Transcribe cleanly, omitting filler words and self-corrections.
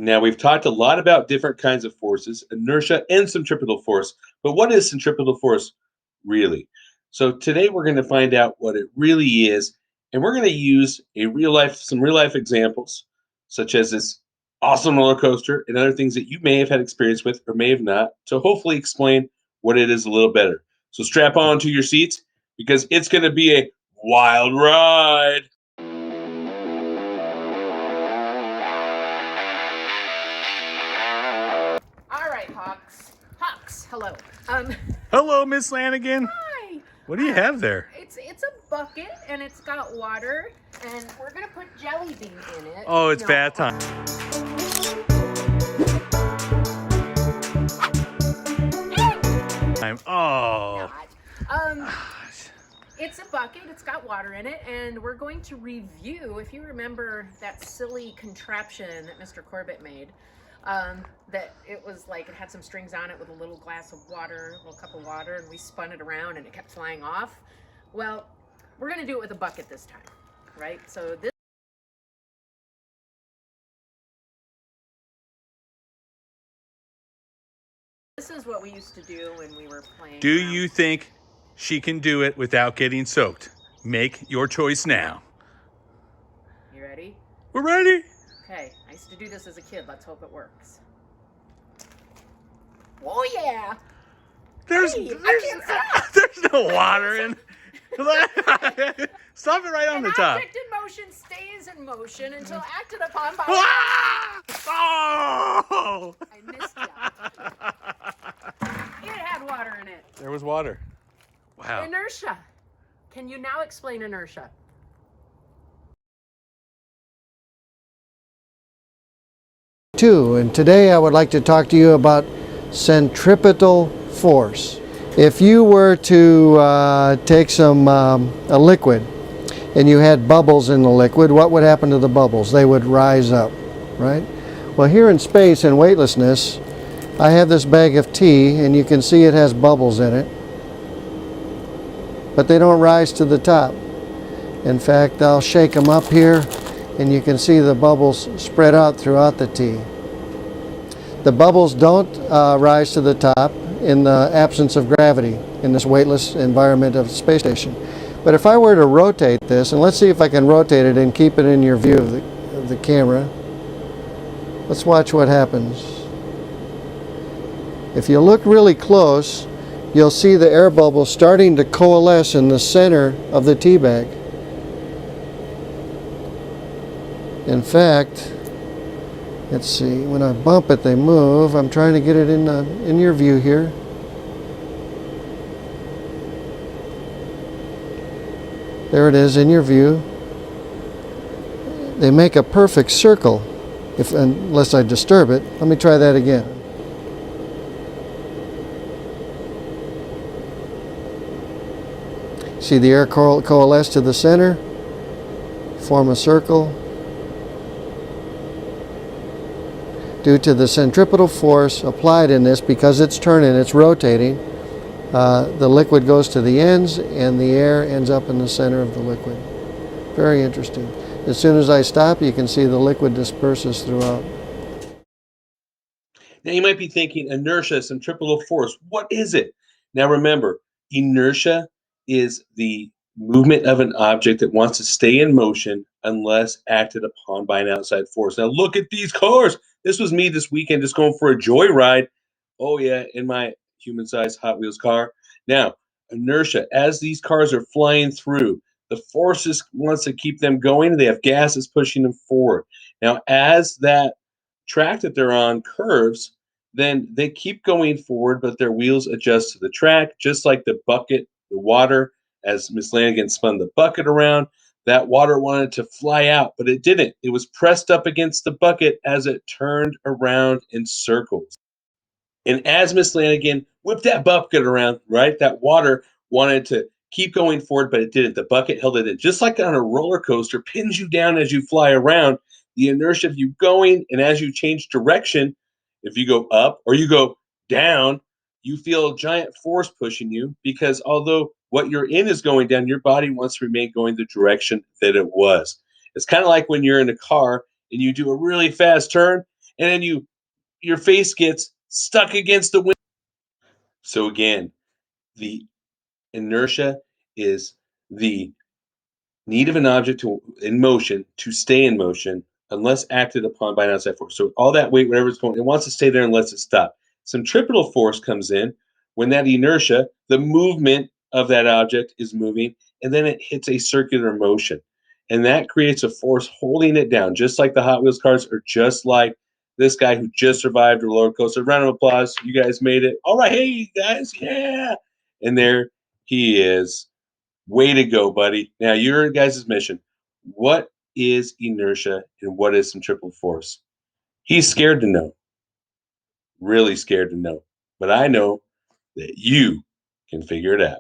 Now, we've talked a lot about different kinds of forces, inertia and centripetal force. But what is centripetal force really? So, today we're going to find out what it really is. And we're going to use some real life examples, such as this awesome roller coaster and other things that you may have had experience with or may have not, to hopefully explain what it is a little better. So, strap on to your seats because it's going to be a wild ride. All right, Hawks. Hawks, hello. Um, Hello, Miss Lanigan. hi. What do you have there? It's a bucket and it's got water and we're gonna put jelly bean in it. Oh, it's No, bath time. Oh. Not. It's a bucket. It's got water in it, and we're going to review. If you remember that silly contraption that Mr. Corbett made, that it was like it had some strings on it with a little glass of water, a little cup of water, and we spun it around and it kept flying off. Well, we're going to do it with a bucket this time, right? So this is what we used to do when we were playing. Do you think she can do it without getting soaked? Make your choice now. You ready? We're ready. Okay, I used to do this as a kid. Let's hope it works. Oh yeah! There's no water in. Stop it right on the top. Object in motion stays in motion until acted upon by. Ah! Oh! I missed ya. It had water in it. There was water. Wow. Inertia. Can you now explain inertia? And today I would like to talk to you about centripetal force. If you were to take a liquid and you had bubbles in the liquid, what would happen to the bubbles? They would rise up, right? Well, here in space and weightlessness, I have this bag of tea and you can see it has bubbles in it, but they don't rise to the top. In fact, I'll shake them up here and you can see the bubbles spread out throughout the tea. The bubbles don't rise to the top in the absence of gravity in this weightless environment of the space station. But if I were to rotate this, and let's see if I can rotate it and keep it in your view of the camera. Let's watch what happens. If you look really close, you'll see the air bubbles starting to coalesce in the center of the tea bag. In fact, let's see, when I bump it, they move. I'm trying to get it in your view here. There it is in your view. They make a perfect circle, unless I disturb it. Let me try that again. See the air coalesce to the center, form a circle. Due to the centripetal force applied in this, because it's turning, it's rotating, the liquid goes to the ends and the air ends up in the center of the liquid. Very interesting. As soon as I stop, you can see the liquid disperses throughout. Now, you might be thinking inertia, centripetal force. What is it? Now, remember, inertia is the movement of an object that wants to stay in motion unless acted upon by an outside force. Now, look at these cars. This was me this weekend just going for a joyride. Oh, yeah, in my human sized Hot Wheels car. Now, inertia, as these cars are flying through, the forces wants to keep them going. They have gases pushing them forward. Now, as that track that they're on curves, then they keep going forward, but their wheels adjust to the track, just like the bucket, the water. As Miss Lanigan spun the bucket around, that water wanted to fly out, but it didn't. It was pressed up against the bucket as it turned around in circles. And as Miss Lanigan whipped that bucket around, right, that water wanted to keep going forward, but it didn't. The bucket held it in. Just like on a roller coaster, pins you down as you fly around. The inertia of you going, and as you change direction, if you go up or you go down, you feel a giant force pushing you because although what you're in is going down, your body wants to remain going the direction that it was. It's kind of like when you're in a car and you do a really fast turn and then your face gets stuck against the window. So again, the inertia is the need of an object in motion to stay in motion unless acted upon by an outside force. So all that weight, whatever it's going, it wants to stay there unless it stops. Centripetal force comes in when that inertia, the movement of that object is moving, and then it hits a circular motion. And that creates a force holding it down, just like the Hot Wheels cars, or just like this guy who just survived a roller coaster. Round of applause. You guys made it. All right, hey guys, yeah. And there he is. Way to go, buddy. Now, your guys' mission. What is inertia and what is centripetal force? He's scared to know, really scared to know. But I know that you can figure it out.